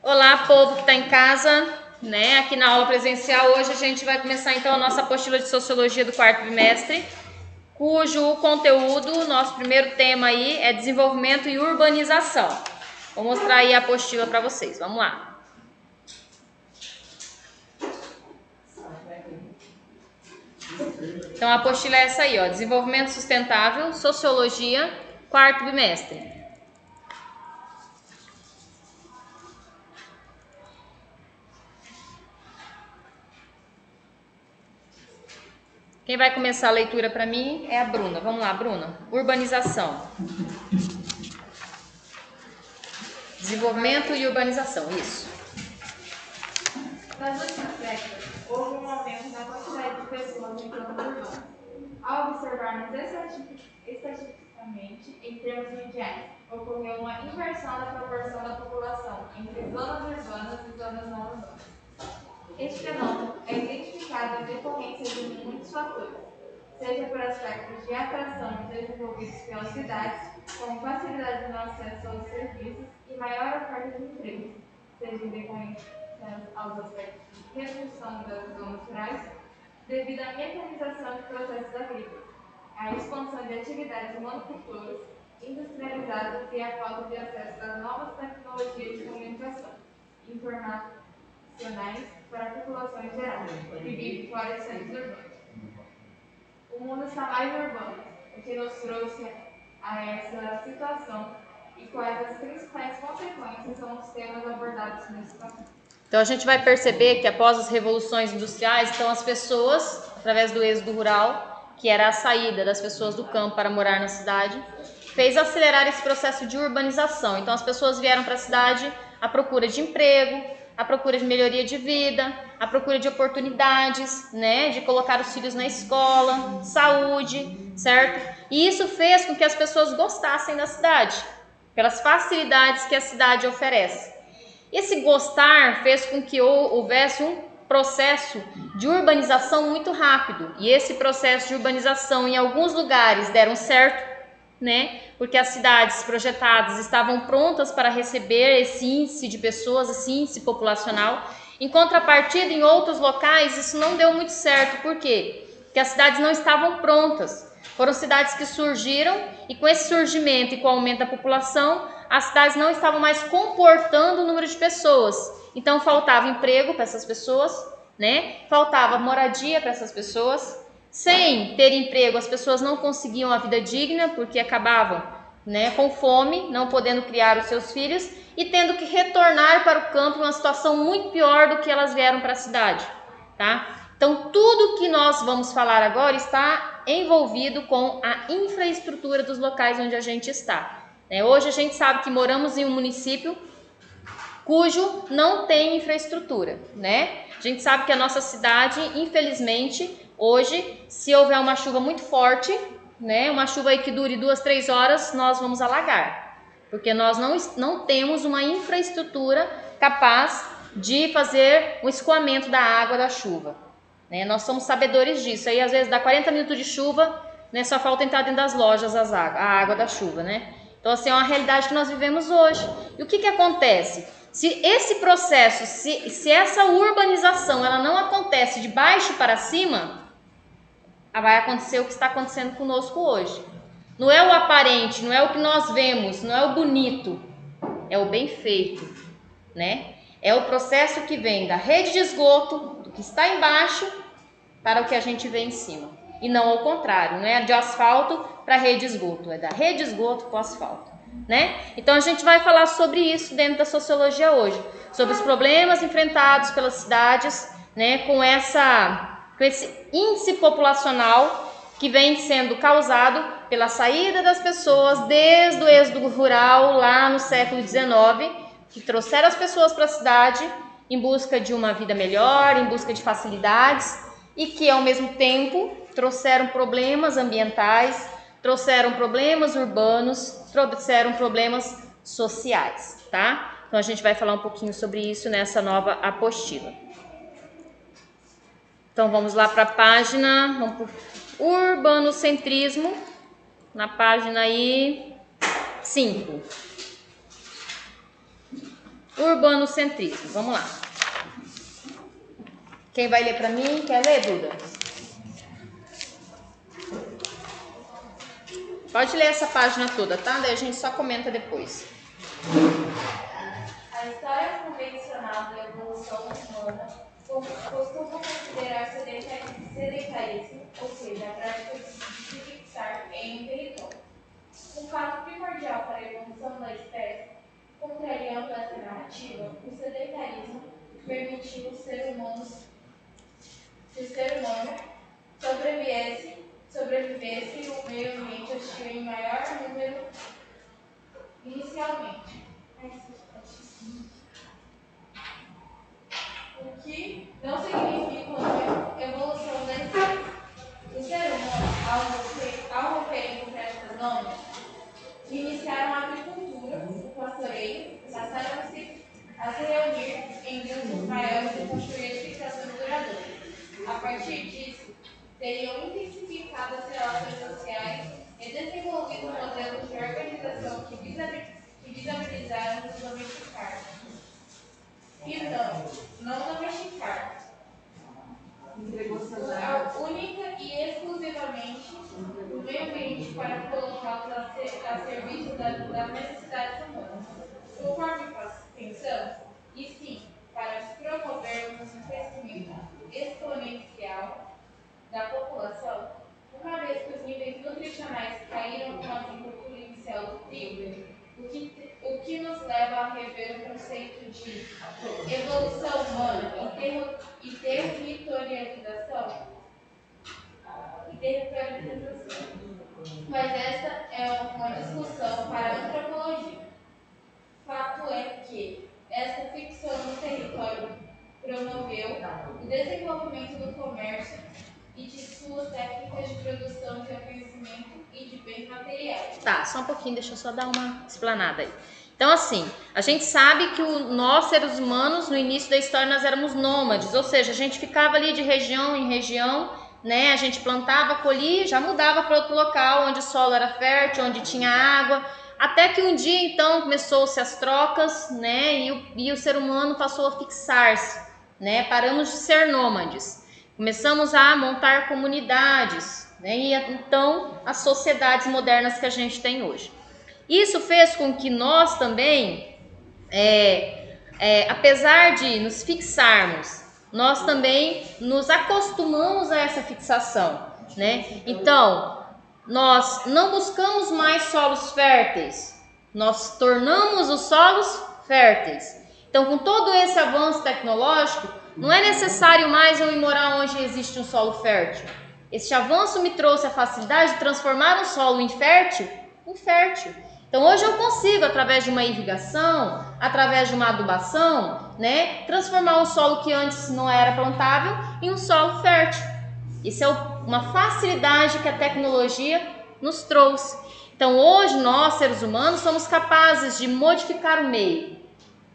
Olá, povo que está em casa, né? Aqui na aula presencial, hoje a gente vai começar então a nossa apostila de Sociologia do quarto bimestre, cujo conteúdo, nosso primeiro tema aí é desenvolvimento e urbanização. Vou mostrar aí a apostila para vocês, vamos lá. Então a apostila é essa aí, ó, desenvolvimento sustentável, Sociologia, quarto bimestre. Quem vai começar a leitura para mim é a Bruna. Vamos lá, Bruna. Urbanização. Desenvolvimento e urbanização, isso. Nas últimas décadas, houve um aumento na quantidade de pessoas em planos urbanos. Ao observarmos estatisticamente, em termos mundiais, ocorreu uma inversão da proporção da população entre zonas urbanas e zonas não urbanas. Este fenômeno é identificado em decorrência de muitos fatores, seja por aspectos de atração desenvolvidos pelas cidades, como facilidade no acesso aos serviços e maior oferta de empregos, seja em decorrência aos aspectos de redução das zonas rurais, devido à mecanização de processos agrícolas, à expansão de atividades monoculturas, industrializadas e à falta de acesso às novas tecnologias de comunicação informacionais para a população em geral, que vive fora de centros urbanos. O mundo está mais urbano, o que nos trouxe a essa situação e quais as principais consequências são os temas abordados nesse capítulo. Então a gente vai perceber que após as revoluções industriais, então as pessoas, através do êxodo rural, que era a saída das pessoas do campo para morar na cidade, fez acelerar esse processo de urbanização. Então as pessoas vieram para a cidade à procura de emprego, à procura de melhoria de vida, à procura de oportunidades, né, de colocar os filhos na escola, saúde, certo? E isso fez com que as pessoas gostassem da cidade, pelas facilidades que a cidade oferece. Esse gostar fez com que houvesse um processo de urbanização muito rápido. E esse processo de urbanização em alguns lugares deram certo, né? Porque as cidades projetadas estavam prontas para receber esse índice de pessoas, esse índice populacional. Em contrapartida, em outros locais, isso não deu muito certo. Por quê? Porque as cidades não estavam prontas. Foram cidades que surgiram e com esse surgimento e com o aumento da população, as cidades não estavam mais comportando o número de pessoas. Então faltava emprego para essas pessoas, né? Faltava moradia para essas pessoas. Sem ter emprego, as pessoas não conseguiam a vida digna porque acabavam, né, com fome, não podendo criar os seus filhos e tendo que retornar para o campo em uma situação muito pior do que elas vieram para a cidade, tá? Então tudo que nós vamos falar agora está envolvido com a infraestrutura dos locais onde a gente está. Hoje a gente sabe que moramos em um município cujo não tem infraestrutura, né? A gente sabe que a nossa cidade, infelizmente, hoje, se houver uma chuva muito forte, né, uma chuva aí que dure 2, 3 horas, nós vamos alagar, porque nós não temos uma infraestrutura capaz de fazer o escoamento da água da chuva, né? Nós somos sabedores disso. Aí às vezes dá 40 minutos de chuva, né, só falta entrar dentro das lojas a água da chuva, né? Então assim, é uma realidade que nós vivemos hoje. E o que acontece? Se esse processo, se essa urbanização ela não acontece de baixo para cima, vai acontecer o que está acontecendo conosco hoje. Não é o aparente, não é o que nós vemos, não é o bonito, é o bem feito, né? É o processo que vem da rede de esgoto, do que está embaixo, para o que a gente vê em cima. E não ao contrário, não é de asfalto para a rede de esgoto, é da rede de esgoto para o asfalto, né? Então a gente vai falar sobre isso dentro da sociologia hoje, sobre os problemas enfrentados pelas cidades, né, com esse índice populacional que vem sendo causado pela saída das pessoas desde o êxodo rural lá no século XIX, que trouxeram as pessoas para a cidade em busca de uma vida melhor, em busca de facilidades, e que ao mesmo tempo trouxeram problemas ambientais, trouxeram problemas urbanos, trouxeram problemas sociais, tá? Então a gente vai falar um pouquinho sobre isso nessa nova apostila. Então vamos lá para a página, vamos para o urbanocentrismo, na página aí 5. O urbanocentrismo. Vamos lá. Quem vai ler para mim? Quer ler, Duda? Pode ler essa página toda, tá? Daí a gente só comenta depois. A história convencional da evolução humana costuma considerar sedentarismo, ou seja, a prática de se fixar em um território. Um fato primordial para a evolução da espécie, contrariando essa narrativa, o sedentarismo permitiu que o ser humano sobrevivesse em um meio ambiente hostil em maior número inicialmente. O que não significa uma evolução da espécie. O ser humano, ao romper com práticas nômades, iniciaram a agricultura, o pastoreio, passaram-se a se reunir em grupos maiores e construir edificações duradouras. A partir disso, teriam intensificado as relações sociais e desenvolvido modelos de organização que viabilizaram os domesticados. E não domesticar. Única e exclusivamente o meio ambiente para colocá-los a serviço das necessidades humanas. Conforme pensamos, e sim, para promovermos um crescimento exponencial da população, uma vez que os níveis nutricionais caíram com a agricultura inicial do trigo, o que nos leva a rever o conceito de evolução humana e territorialização. Mas esta é uma discussão para a antropologia. Fato é que esta ficção no território promoveu o desenvolvimento do comércio e de suas técnicas de produção de conhecimento e de bens materiais. Tá, só um pouquinho, deixa eu só dar uma explanada aí. Então, assim, a gente sabe que nós, seres humanos, no início da história, nós éramos nômades, ou seja, a gente ficava ali de região em região, né? A gente plantava, colhia, já mudava para outro local, onde o solo era fértil, onde tinha água, até que um dia, então, começou-se as trocas, né? E o ser humano passou a fixar-se, né? Paramos de ser nômades. Começamos a montar comunidades, né? E então as sociedades modernas que a gente tem hoje. Isso fez com que nós também, apesar de nos fixarmos, nós também nos acostumamos a essa fixação, né? Então, nós não buscamos mais solos férteis, nós tornamos os solos férteis. Então, com todo esse avanço tecnológico, não é necessário mais eu ir morar onde existe um solo fértil. Este avanço me trouxe a facilidade de transformar um solo infértil em fértil. Então, hoje eu consigo, através de uma irrigação, através de uma adubação, né, transformar um solo que antes não era plantável em um solo fértil. Isso é uma facilidade que a tecnologia nos trouxe. Então, hoje nós, seres humanos, somos capazes de modificar o meio.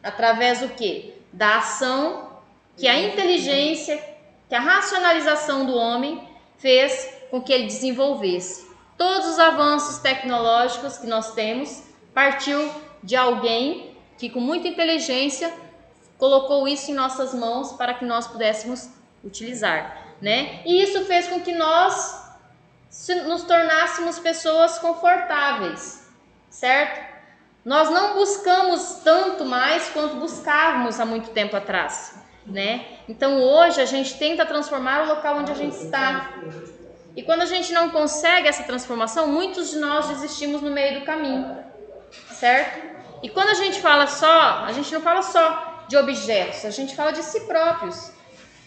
Através do quê? Da ação que a inteligência, que a racionalização do homem fez com que ele desenvolvesse. Todos os avanços tecnológicos que nós temos partiu de alguém que com muita inteligência colocou isso em nossas mãos para que nós pudéssemos utilizar, né? E isso fez com que nós nos tornássemos pessoas confortáveis, certo? Nós não buscamos tanto mais quanto buscávamos há muito tempo atrás, né? Então hoje a gente tenta transformar o local onde a gente está. E quando a gente não consegue essa transformação, muitos de nós desistimos no meio do caminho, certo? E quando a gente fala só, a gente não fala só de objetos, a gente fala de si próprios.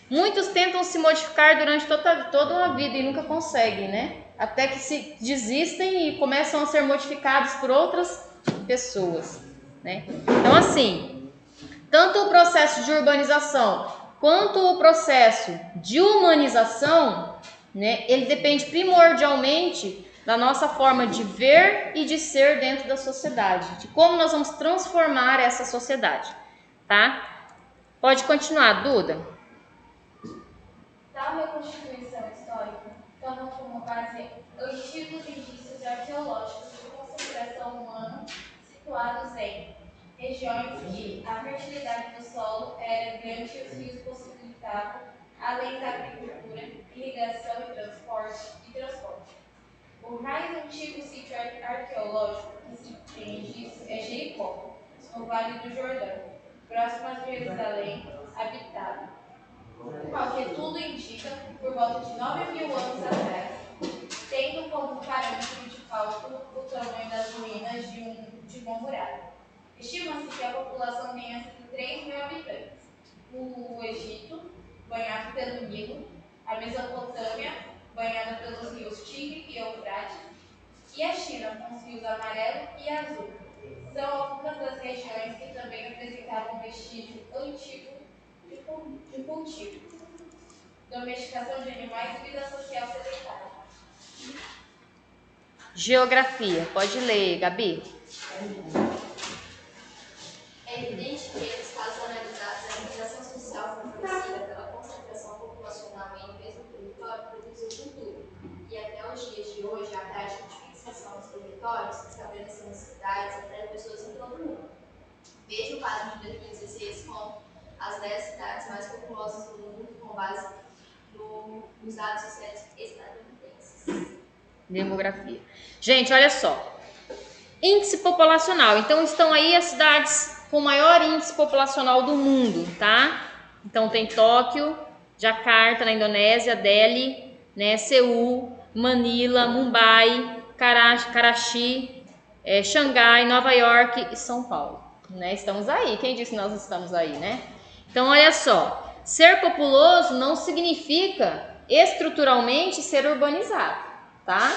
Muitos tentam se modificar durante toda uma vida e nunca conseguem, né? Até que se desistem e começam a ser modificados por outras pessoas, né? Então, assim, tanto o processo de urbanização quanto o processo de humanização, né, ele depende primordialmente da nossa forma de ver e de ser dentro da sociedade, de como nós vamos transformar essa sociedade, tá? Pode continuar, Duda. Tal reconstituição histórica toma como base antigos indícios arqueológicos de concentração humana situados em regiões que a fertilidade do solo era grande e os rios possibilitavam, além da agricultura, irrigação e transporte. O mais antigo sítio arqueológico que se tem registro é Jericó, no Vale do Jordão, próximo a Jerusalém, habitado. Ao que tudo indica, por volta de 9.000 anos atrás, tendo como parâmetro de cálculo o tamanho das ruínas de uma muralha. Estima-se que a população tenha sido 3.000 habitantes. O Egito, banhado pelo Nilo, a Mesopotâmia, banhada pelos rios Tigre e Eufrates, e a China, com os rios amarelo e azul. São algumas das regiões que também apresentavam vestígio antigo de cultivo, domesticação de animais e vida social sedentária. Geografia. Pode ler, Gabi. É evidente que, nos casos analisados, a organização social favorecida pela concentração populacional em um mesmo território produziu cultura, e até os dias de hoje a prática de fixação dos territórios, estabelecendo cidades, atrai pessoas em todo o mundo. Veja o quadro de 2016 com as 10 cidades mais populosas do mundo, com base nos dados sociais estadunidenses. Demografia. Gente, olha só. Índice populacional. Então, estão aí as cidades com o maior índice populacional do mundo, tá? Então, tem Tóquio, Jakarta, na Indonésia, Delhi, né, Seul, Manila, Mumbai, Karachi, Xangai, Nova York e São Paulo. Né? Estamos aí. Quem disse que nós estamos aí, né? Então, olha só. Ser populoso não significa estruturalmente ser urbanizado, tá?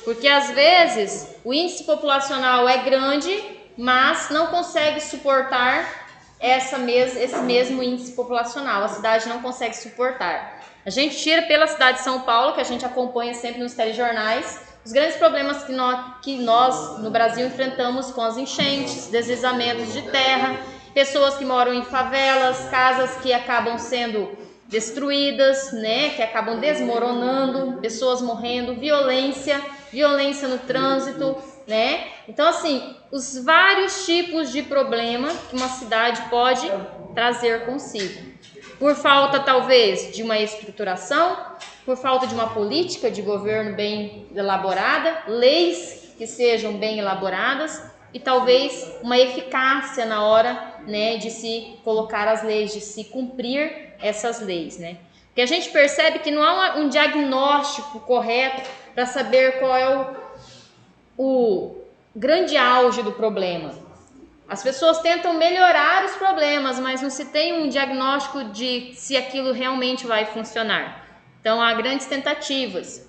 Porque às vezes o índice populacional é grande, mas não consegue suportar esse mesmo índice populacional. A cidade não consegue suportar. A gente tira pela cidade de São Paulo, que a gente acompanha sempre nos telejornais, os grandes problemas que nós no Brasil enfrentamos com as enchentes, deslizamentos de terra, pessoas que moram em favelas, casas que acabam sendo destruídas, né, que acabam desmoronando, pessoas morrendo, violência no trânsito, né? Então, assim, os vários tipos de problema que uma cidade pode trazer consigo. Por falta, talvez, de uma estruturação, por falta de uma política de governo bem elaborada, leis que sejam bem elaboradas e talvez uma eficácia na hora, né, de se colocar as leis, de se cumprir essas leis, né? Porque a gente percebe que não há um diagnóstico correto para saber qual é o grande auge do problema. As pessoas tentam melhorar os problemas, mas não se tem um diagnóstico de se aquilo realmente vai funcionar. Então há grandes tentativas,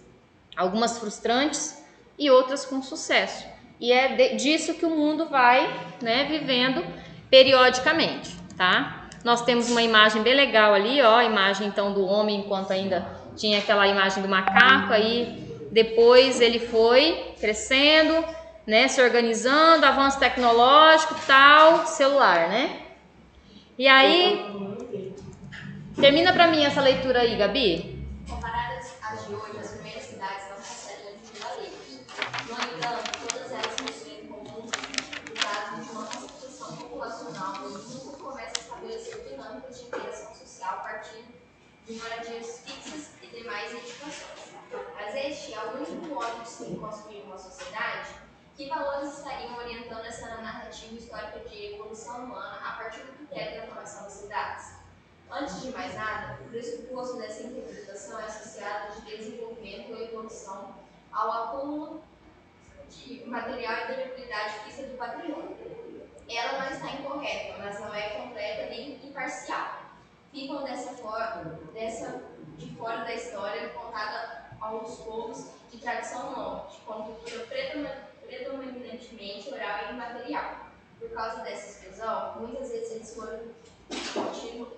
algumas frustrantes e outras com sucesso. E é disso que o mundo vai, né, vivendo periodicamente, tá? Nós temos uma imagem bem legal ali, ó, a imagem então do homem enquanto ainda tinha aquela imagem do macaco, aí depois ele foi crescendo, né, se organizando, avanço tecnológico, tal, celular, né? E aí, termina pra mim essa leitura aí, Gabi. Comparadas às de hoje, as primeiras cidades não conseguem atingir a lei. No entanto, todas elas possuem em comum o dado de uma concentração populacional no mundo que começa a estabelecer dinâmicas de interação social a partir de moradias fixas e demais edificações. Mas este é o único modo de se construir uma sociedade. Que valores estariam orientando essa narrativa histórica de evolução humana a partir do critério da formação das cidades? Antes de mais nada, o pressuposto dessa interpretação é associado de desenvolvimento ou evolução ao acúmulo de material e durabilidade física do patrimônio. Ela não está incorreta, mas não é completa nem imparcial. Ficam de fora da história contada aos povos de tradição nômade, com cultura predominantemente oral e imaterial. Por causa dessa exclusão, muitas vezes eles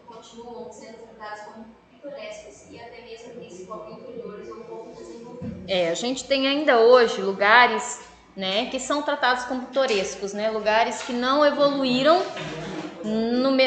continuam sendo tratados como pitorescos e até mesmo vistos como inferiores ou pouco desenvolvidos. A gente tem ainda hoje lugares, né, que são tratados como pitorescos, né, lugares que não evoluíram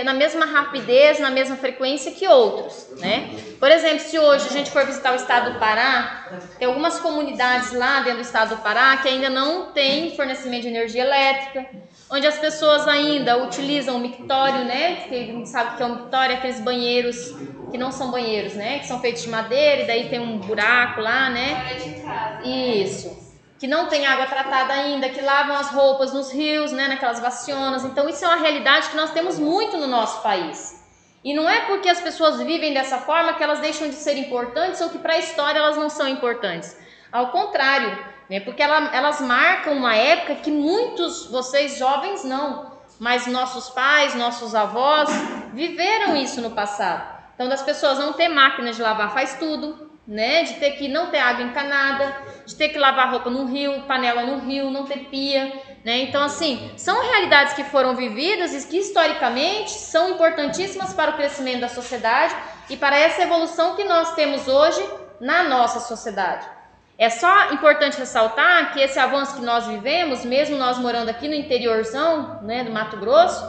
na mesma rapidez, na mesma frequência que outros, né? Por exemplo, se hoje a gente for visitar o estado do Pará, tem algumas comunidades lá dentro do estado do Pará que ainda não tem fornecimento de energia elétrica, onde as pessoas ainda utilizam o mictório, né? Quem sabe que é o mictório, aqueles banheiros que não são banheiros, né? Que são feitos de madeira e daí tem um buraco lá, né? Fora de casa. Isso. Que não tem água tratada ainda, que lavam as roupas nos rios, né? Naquelas vacionas. Então isso é uma realidade que nós temos muito no nosso país. E não é porque as pessoas vivem dessa forma que elas deixam de ser importantes ou que para a história elas não são importantes. Ao contrário, né? Porque elas marcam uma época que muitos, vocês jovens não, mas nossos pais, nossos avós viveram isso no passado. Então das pessoas não ter máquina de lavar faz tudo, né? De ter que não ter água encanada, de ter que lavar roupa no rio, panela no rio, não ter pia, né? Então assim, são realidades que foram vividas e que historicamente são importantíssimas para o crescimento da sociedade e para essa evolução que nós temos hoje na nossa sociedade. É só importante ressaltar que esse avanço que nós vivemos, mesmo nós morando aqui no interiorzão, né, do Mato Grosso,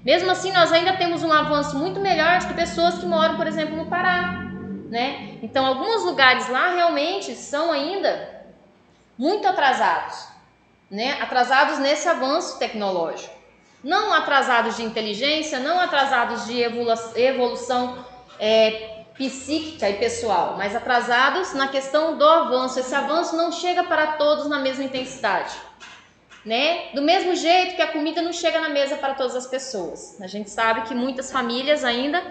mesmo assim nós ainda temos um avanço muito melhor do que pessoas que moram, por exemplo, no Pará, né? Então alguns lugares lá realmente são ainda muito atrasados, né? Atrasados nesse avanço tecnológico. Não atrasados de inteligência, não atrasados de evolução psíquica e pessoal, mas atrasados na questão do avanço. Esse avanço não chega para todos na mesma intensidade, né? Do mesmo jeito que a comida não chega na mesa para todas as pessoas. A gente sabe que muitas famílias ainda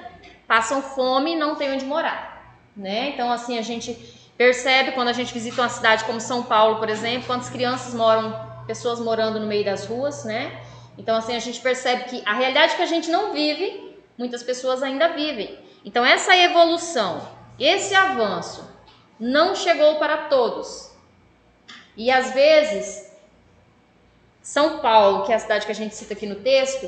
passam fome e não têm onde morar, né? Então assim a gente percebe quando a gente visita uma cidade como São Paulo, por exemplo, quantas crianças pessoas morando no meio das ruas, né? Então assim a gente percebe que a realidade que a gente não vive, muitas pessoas ainda vivem. Então essa evolução, esse avanço não chegou para todos. E às vezes São Paulo, que é a cidade que a gente cita aqui no texto,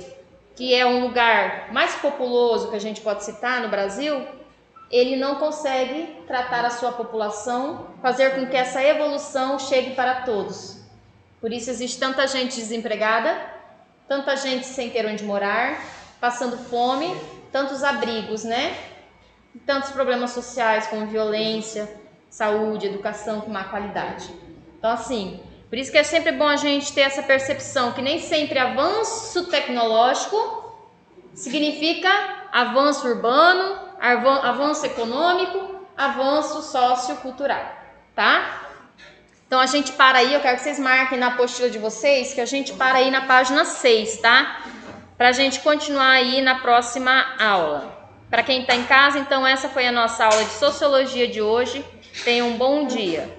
que é um lugar mais populoso que a gente pode citar no Brasil, ele não consegue tratar a sua população, fazer com que essa evolução chegue para todos. Por isso existe tanta gente desempregada, tanta gente sem ter onde morar, passando fome, tantos abrigos, né? E tantos problemas sociais como violência, saúde, educação com má qualidade. Então assim, por isso que é sempre bom a gente ter essa percepção que nem sempre avanço tecnológico significa avanço urbano, avanço econômico, avanço sociocultural, tá? Então a gente para aí, eu quero que vocês marquem na apostila de vocês que a gente para aí na página 6, tá? Pra gente continuar aí na próxima aula. Para quem está em casa, então essa foi a nossa aula de Sociologia de hoje. Tenham um bom dia.